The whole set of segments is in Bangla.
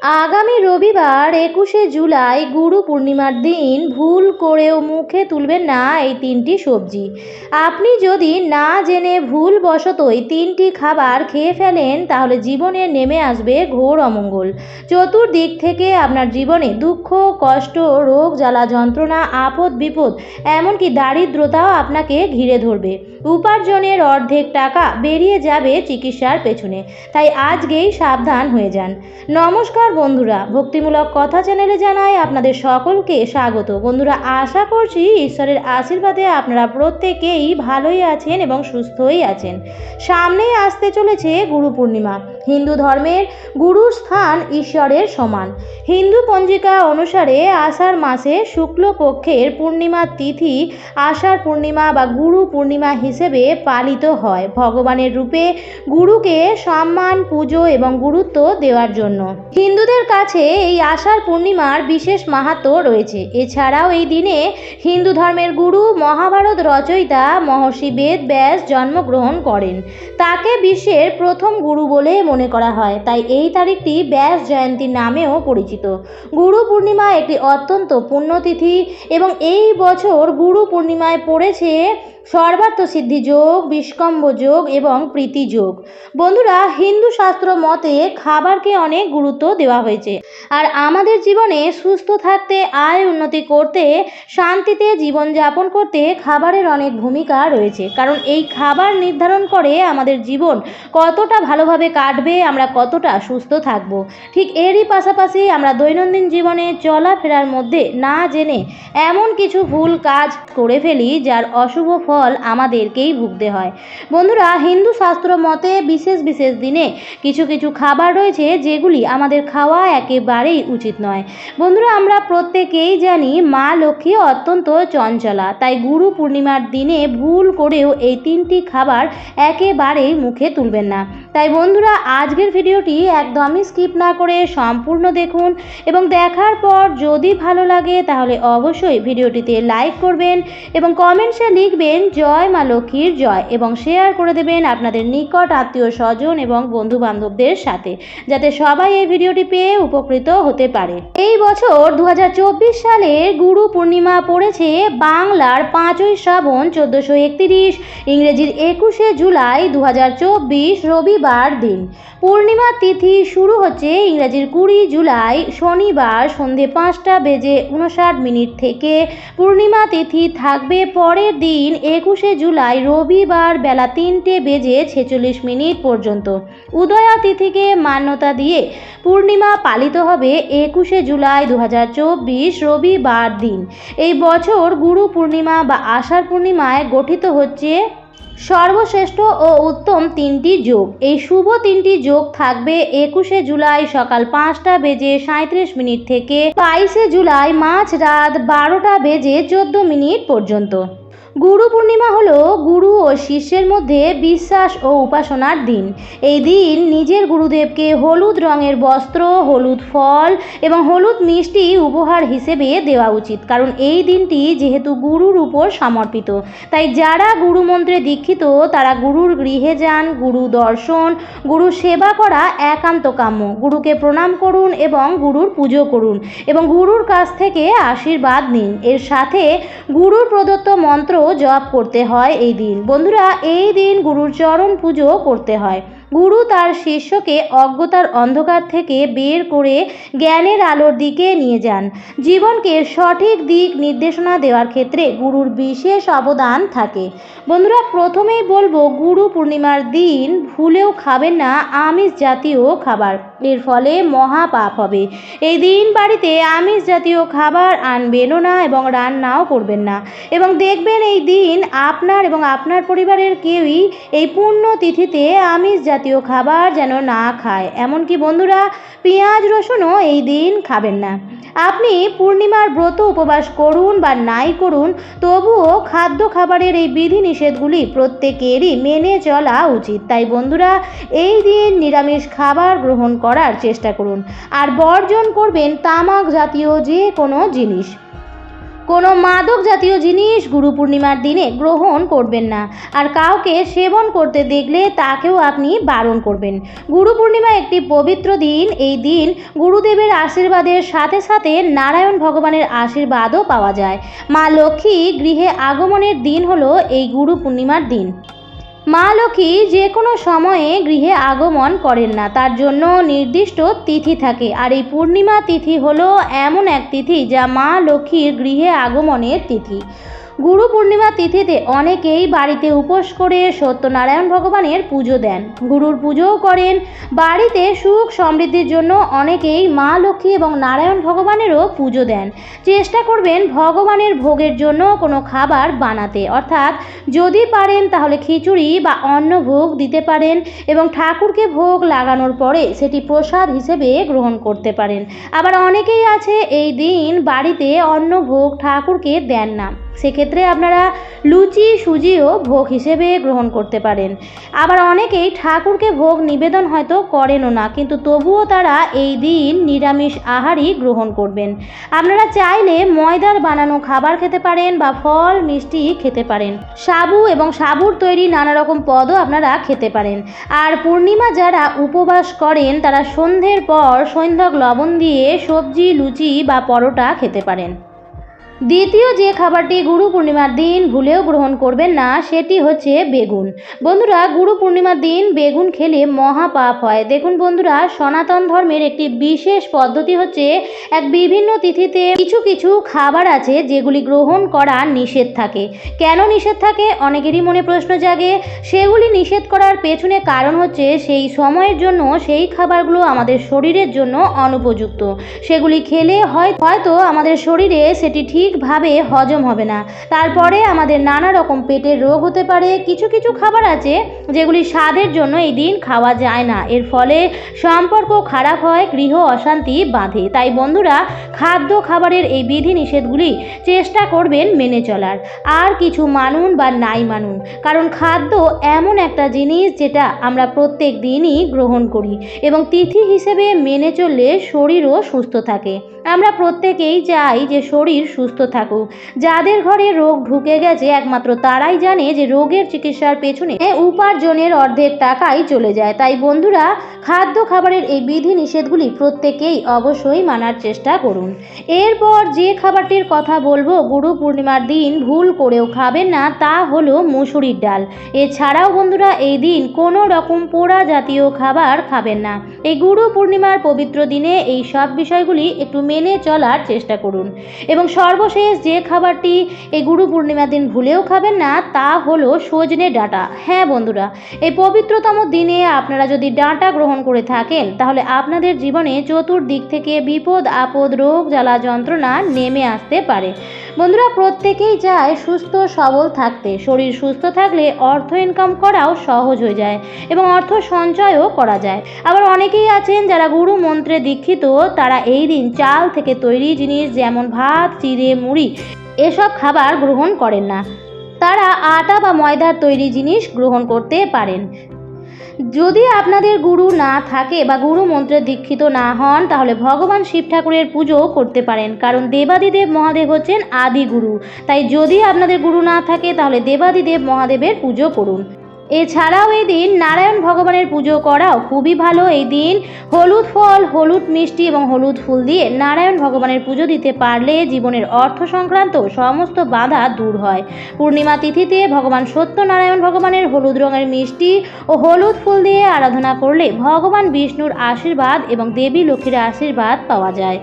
আগামী রবিবার ২১শে জুলাই গুরু পূর্ণিমার দিন ভুল করেও মুখে তুলবেন না এই তিনটি সবজি। আপনি যদি না জেনে ভুলবশত এই তিনটি খাবার খেয়ে ফেলেন তাহলে জীবনে নেমে আসবে ঘোর অমঙ্গল। চতুর্দিক থেকে আপনার জীবনে দুঃখ, কষ্ট, রোগ, জ্বালা, যন্ত্রণা, আপদ বিপদ, এমনকি দারিদ্রতাও আপনাকে ঘিরে ধরবে। উপার্জনের অর্ধেক টাকা বেরিয়ে যাবে চিকিৎসার পেছনে। তাই আজকেই সাবধান হয়ে যান। নমস্কার বন্ধুরা, ভক্তিমূলক কথা চ্যানেলে জানাই আপনাদের সকলকে স্বাগত। বন্ধুরা, আশা করছি ঈশ্বরের আশীর্বাদে আপনারা প্রত্যেকেই ভালোই আছেন এবং সুস্থই আছেন। সামনেই আসতে চলেছে গুরু পূর্ণিমা। হিন্দু ধর্মের গুরুর স্থান ঈশ্বরের সমান। হিন্দু পঞ্জিকা অনুসারে আষাঢ় মাসে শুক্লপক্ষের পূর্ণিমার তিথি আষাঢ় পূর্ণিমা বা গুরু পূর্ণিমা হিসেবে পালিত হয় ভগবানের রূপে গুরুকে সম্মান, পুজো এবং গুরুত্ব দেওয়ার জন্য। হিন্দুদের কাছে এই আষাঢ় পূর্ণিমার বিশেষ মাহাত্ম্য রয়েছে। এছাড়াও এই দিনে হিন্দু ধর্মের গুরু মহাভারত রচয়িতা মহর্ষি বেদ ব্যাস জন্মগ্রহণ করেন। তাকে বিশ্বের প্রথম গুরু বলে মনে করা হয়, তাই এই তারিখটি ব্যাস জয়ন্তী নামেও পরিচিত। গুরু পূর্ণিমা একটি অত্যন্ত পুণ্যতিথি এবং এই বছর গুরু পূর্ণিমায় পড়েছে সর্বার্থ সিদ্ধি যোগ, বিষ্কম্ভ যোগ এবং প্রীতি যোগ। বন্ধুরা, হিন্দু শাস্ত্র মতে খাবারকে অনেক গুরুত্ব দেওয়া হয়েছে। আর আমাদের জীবনে সুস্থ থাকতে, আয় উন্নতি করতে, শান্তিতে জীবনযাপন করতে খাবারের অনেক ভূমিকা রয়েছে। কারণ এই খাবার নির্ধারণ করে আমাদের জীবন কতটা ভালোভাবে কাটবে, আমরা কতটা সুস্থ থাকব। ঠিক এরই পাশাপাশি আমরা দৈনন্দিন জীবনে চলাফেরার মধ্যে না জেনে এমন কিছু ভুল কাজ করে ফেলি যার অশুভ ফল আমাদেরকেই ভুগতে হয়। বন্ধুরা, হিন্দু শাস্ত্র মতে বিশেষ বিশেষ দিনে কিছু কিছু খাবার রয়েছে যেগুলি আমাদের খাওয়া একেবারেই উচিত নয়। বন্ধুরা, আমরা প্রত্যেকেই জানি মা লক্ষ্মী অত্যন্ত চঞ্চলা, তাই গুরু পূর্ণিমার দিনে ভুল করেও এই তিনটি খাবার একেবারেই মুখে তুলবেন না। তাই বন্ধুরা, আজকের ভিডিওটি একদমই স্কিপ না করে সম্পূর্ণ দেখুন এবং দেখার পর যদি ভালো লাগে তাহলে অবশ্যই ভিডিওটিতে লাইক করবেন এবং কমেন্টসে লিখবেন জয় মা লক্ষ্মীর জয় এবং শেয়ার করে দেবেন আপনাদের নিকট আত্মীয় স্বজন এবং বন্ধু বান্ধবদের সাথে, যাতে সবাই এই ভিডিওটি পেয়ে উপকৃত হতে পারে। এই বছর 2024 সালের গুরু পূর্ণিমা পড়েছে বাংলার 5ই শ্রাবণ 1431, ইংরেজির 21শে জুলাই 2024 রবিবার দিন। পূর্ণিমা তিথি শুরু হচ্ছে ইংরেজির 20 জুলাই শনিবার সন্ধে 5:59 থেকে। পূর্ণিমা তিথি থাকবে পরের দিন 21শে জুলাই রবিবার বেলা 3:46 পর্যন্ত। উদয়া তিথিকে মান্যতা দিয়ে পূর্ণিমা পালিত হবে 21শে জুলাই 2024 রবিবার দিন। এই বছর গুরু পূর্ণিমা বা আষাঢ় পূর্ণিমায় গঠিত হচ্ছে সর্বশ্রেষ্ঠ ও উত্তম তিনটি যোগ। এই শুভ তিনটি যোগ থাকবে 21শে জুলাই সকাল 5:37 থেকে 22শে জুলাই মাঝরাত 12:14 পর্যন্ত। গুরু পূর্ণিমা হলো গুরু ও শিষ্যের মধ্যে বিশ্বাস ও উপাসনার দিন। এই দিন নিজের গুরুদেবকে হলুদ রঙের বস্ত্র, হলুদ ফল এবং হলুদ মিষ্টি উপহার হিসেবে দেওয়া উচিত। কারণ এই দিনটি যেহেতু গুরুর উপর সমর্পিত, তাই যারা গুরু মন্ত্রে দীক্ষিত তারা গুরুর গৃহে যান। গুরু দর্শন, গুরু সেবা করা একান্ত কাম্য। গুরুকে প্রণাম করুন এবং গুরুর পুজো করুন এবং গুরুর কাছ থেকে আশীর্বাদ নিন। এর সাথে গুরুর প্রদত্ত মন্ত্র জপ করতে হয় এই দিন। বন্ধুরা, এই দিন গুরুর চরণ পুজো করতে হয়। গুরু তার শিষ্যকে অজ্ঞতার অন্ধকার থেকে বের করে জ্ঞানের আলোর দিকে নিয়ে যান। জীবনকে সঠিক দিক নির্দেশনা দেওয়ার ক্ষেত্রে গুরুর বিশেষ অবদান থাকে। বন্ধুরা, প্রথমেই বলবো গুরু পূর্ণিমার দিন ভুলেও খাবেন না আমিষ জাতীয় খাবার, এর ফলে মহা পাপ হবে। এই দিন বাড়িতে আমিষ জাতীয় খাবার আনবেনও না এবং রান্নাও করবেন না এবং দেখবেন এই দিন আপনার এবং আপনার পরিবারের কেউই এই পুণ্য তিথিতে আমিষ জাতীয় খাবার যেন না খায়। এমনকি বন্ধুরা, পেঁয়াজ রসুনও এই দিন খাবেন না। আপনি পূর্ণিমার ব্রত উপবাস করুন বা নাই করুন, তবুও খাদ্য খাবারের এই বিধি নিষেধগুলি প্রত্যেকেরই মেনে চলা উচিত। তাই বন্ধুরা, এই দিন নিরামিষ খাবার গ্রহণ করার চেষ্টা করুন আর বর্জন করবেন তামাক জাতীয় যে কোনো জিনিস। কোনো মাদক জাতীয় জিনিস গুরু পূর্ণিমার দিনে গ্রহণ করবেন না। আর কাউকে সেবন করতে দেখলে তাকেও আপনি বারণ করবেন। গুরু পূর্ণিমা একটি পবিত্র দিন। এই দিন গুরুদেবের আশীর্বাদের সাথে সাথে নারায়ণ ভগবানের আশীর্বাদও পাওয়া যায়। মা লক্ষ্মী গৃহে আগমনের দিন হলো এই গুরু পূর্ণিমার দিন। মা লক্ষ্মী যে কোনো সময়ে গৃহে আগমন করেন না, তার জন্য নির্দিষ্ট তিথি থাকে। আর এই পূর্ণিমা তিথি হলো এমন এক তিথি যা মা লক্ষ্মীর গৃহে আগমনের তিথি। গুরু পূর্ণিমা তিথিতে অনেকেই বাড়িতে উপোস করে সত্যনারায়ণ ভগবানের পুজো দেন, গুরুর পুজোও করেন। বাড়িতে সুখ সমৃদ্ধির জন্য অনেকেই মা লক্ষ্মী এবং নারায়ণ ভগবানেরও পুজো দেন। চেষ্টা করবেন ভগবানের ভোগের জন্য কোনো খাবার বানাতে, অর্থাৎ যদি পারেন তাহলে খিচুড়ি বা অন্ন ভোগ দিতে পারেন এবং ঠাকুরকে ভোগ লাগানোর পরে সেটি প্রসাদ হিসেবে গ্রহণ করতে পারেন। আবার অনেকেই আছে এই দিন বাড়িতে অন্ন ভোগ ঠাকুরকে দেন না, সেক্ষেত্রে আপনারা লুচি সুজিও ভোগ হিসেবে গ্রহণ করতে পারেন। আবার অনেকেই ঠাকুরকে ভোগ নিবেদন হয়তো করেনও না, কিন্তু তবুও তারা এই দিন নিরামিষ আহারই গ্রহণ করবেন। আপনারা চাইলে ময়দার বানানো খাবার খেতে পারেন বা ফল মিষ্টি খেতে পারেন। সাবু এবং সাবুর তৈরি নানা রকম পদও আপনারা খেতে পারেন। আর পূর্ণিমা যারা উপবাস করেন তারা সন্ধ্যের পর সৈন্ধক লবণ দিয়ে সবজি, লুচি বা পরোটা খেতে পারেন। দ্বিতীয় যে খাবারটি গুরু পূর্ণিমার দিন ভুলেও গ্রহণ করবেন না সেটি হচ্ছে বেগুন। বন্ধুরা, গুরু পূর্ণিমার দিন বেগুন খেলে মহা পাপ হয়। দেখুন বন্ধুরা, সনাতন ধর্মের একটি বিশেষ পদ্ধতি হচ্ছে বিভিন্ন তিথিতে কিছু কিছু খাবার আছে যেগুলি গ্রহণ করা নিষেধ থাকে। কেন নিষেধ থাকে অনেকেরই মনে প্রশ্ন জাগে। সেগুলি নিষেধ করার পেছনে কারণ হচ্ছে সেই সময়ের জন্য সেই খাবারগুলো আমাদের শরীরের জন্য অনুপযুক্ত। সেগুলি খেলে হয়তো আমাদের শরীরে সেটি ঠিকভাবে হজম হবে না, তারপরে আমাদের নানা রকম পেটের রোগ হতে পারে। কিছু কিছু খাবার আছে যেগুলি স্বাদের জন্য এই দিন খাওয়া যায় না, এর ফলে সম্পর্ক খারাপ হয়, গৃহ অশান্তি বাঁধে। তাই বন্ধুরা, খাদ্য খাবারের এই বিধি নিষেধগুলি চেষ্টা করবেন মেনে চলার। আর কিছু মানুন বা নাই মানুন, কারণ খাদ্য এমন একটা জিনিস যেটা আমরা প্রত্যেক দিনই গ্রহণ করি এবং তিথি হিসেবে মেনে চললে শরীরও সুস্থ থাকে। আমরা প্রত্যেকেই চাই যে শরীর সুস্থ থাকুক। যাদের ঘরে রোগ ঢুকে গেছে একমাত্র তারাই জানে যে রোগের চিকিৎসার পেছনে উপার্জনের অর্ধেক টাকাই চলে যায়। তাই বন্ধুরা, খাদ্য খাবারের এই বিধি নিষেধগুলি প্রত্যেকেই অবশ্যই মানার চেষ্টা করুন। এরপর যে খাবারটির কথা বলবো গুরু পূর্ণিমার দিন ভুল করেও খাবেন না, তা হলো মুসুরির ডাল। এছাড়াও বন্ধুরা, এই দিন কোনো রকম পোড়া জাতীয় খাবার খাবেন না। এই গুরু পূর্ণিমার পবিত্র দিনে এই সব বিষয়গুলি একটু মেনে চলার চেষ্টা করুন। এবং সর্বশেষ যে খাবারটি এই গুরু পূর্ণিমার দিন ভুলেও খাবেন না তা হলো সজনে ডাঁটা। হ্যাঁ বন্ধুরা, এই পবিত্রতম দিনে আপনারা যদি ডাঁটা গ্রহণ করে থাকেন তাহলে আপনাদের জীবনে চতুর্দিক থেকে বিপদ আপদ, রোগ জ্বালা যন্ত্রণা নেমে আসতে পারে। বন্ধুরা, প্রত্যেকেই চায় সুস্থ সবল থাকতে। শরীর সুস্থ থাকলে অর্থ ইনকাম করাও সহজ হয়ে যায় এবং অর্থ সঞ্চয়ও করা যায়। আবার অনেকেই আছেন যারা গুরু মন্ত্রে দীক্ষিত, তারা এই দিন চাল থেকে তৈরি জিনিস যেমন ভাত, চিড়ে, মুড়ি এসব খাবার গ্রহণ করেন না। তারা আটা বা ময়দার তৈরি জিনিস গ্রহণ করতে পারেন। যদি আপনাদের গুরু না থাকে বা গুরু মন্ত্রে দীক্ষিত না হন তাহলে ভগবান শিব ঠাকুরের পুজো করতে পারেন, কারণ দেবাদিদেব মহাদেব হচ্ছেন আদি গুরু। তাই যদি আপনাদের গুরু না থাকে তাহলে দেবাদিদেব মহাদেবের পুজো করুন। এছাড়াও এই দিন নারায়ণ ভগবানের পুজো করাও খুবই ভালো। এই দিন হলুদ ফল, হলুদ মিষ্টি এবং হলুদ ফুল দিয়ে নারায়ণ ভগবানের পুজো দিতে পারলে জীবনের অর্থ সংক্রান্ত সমস্ত বাধা দূর হয়। পূর্ণিমা তিথিতে ভগবান সত্যনারায়ণ ভগবানের হলুদ রঙের মিষ্টি ও হলুদ ফুল দিয়ে আরাধনা করলে ভগবান বিষ্ণুর আশীর্বাদ এবং দেবী লক্ষ্মীর আশীর্বাদ পাওয়া যায়।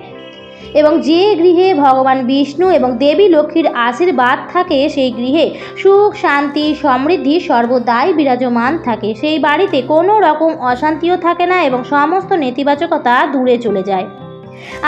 এবং যে গৃহে ভগবান বিষ্ণু এবং দেবী লক্ষ্মীর আশীর্বাদ থাকে সেই গৃহে সুখ, শান্তি, সমৃদ্ধি সর্বদাই বিরাজমান থাকে। সেই বাড়িতে কোনো রকম অশান্তিও থাকে না এবং সমস্ত নেতিবাচকতা দূরে চলে যায়।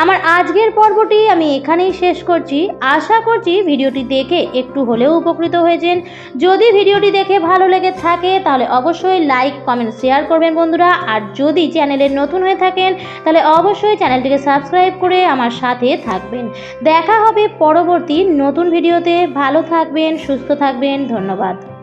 আমার আজকের পর্বটি আমি এখানেই শেষ করছি। আশা করছি ভিডিওটি দেখে একটু হলেও উপকৃত হয়েছেন। যদি ভিডিওটি দেখে ভালো লেগে থাকে তাহলে অবশ্যই লাইক, কমেন্ট, শেয়ার করবেন বন্ধুরা। আর যদি চ্যানেলে নতুন হয়ে থাকেন তাহলে অবশ্যই চ্যানেলটিকে সাবস্ক্রাইব করে আমার সাথে থাকবেন। দেখা হবে পরবর্তী নতুন ভিডিওতে। ভালো থাকবেন, সুস্থ থাকবেন। ধন্যবাদ।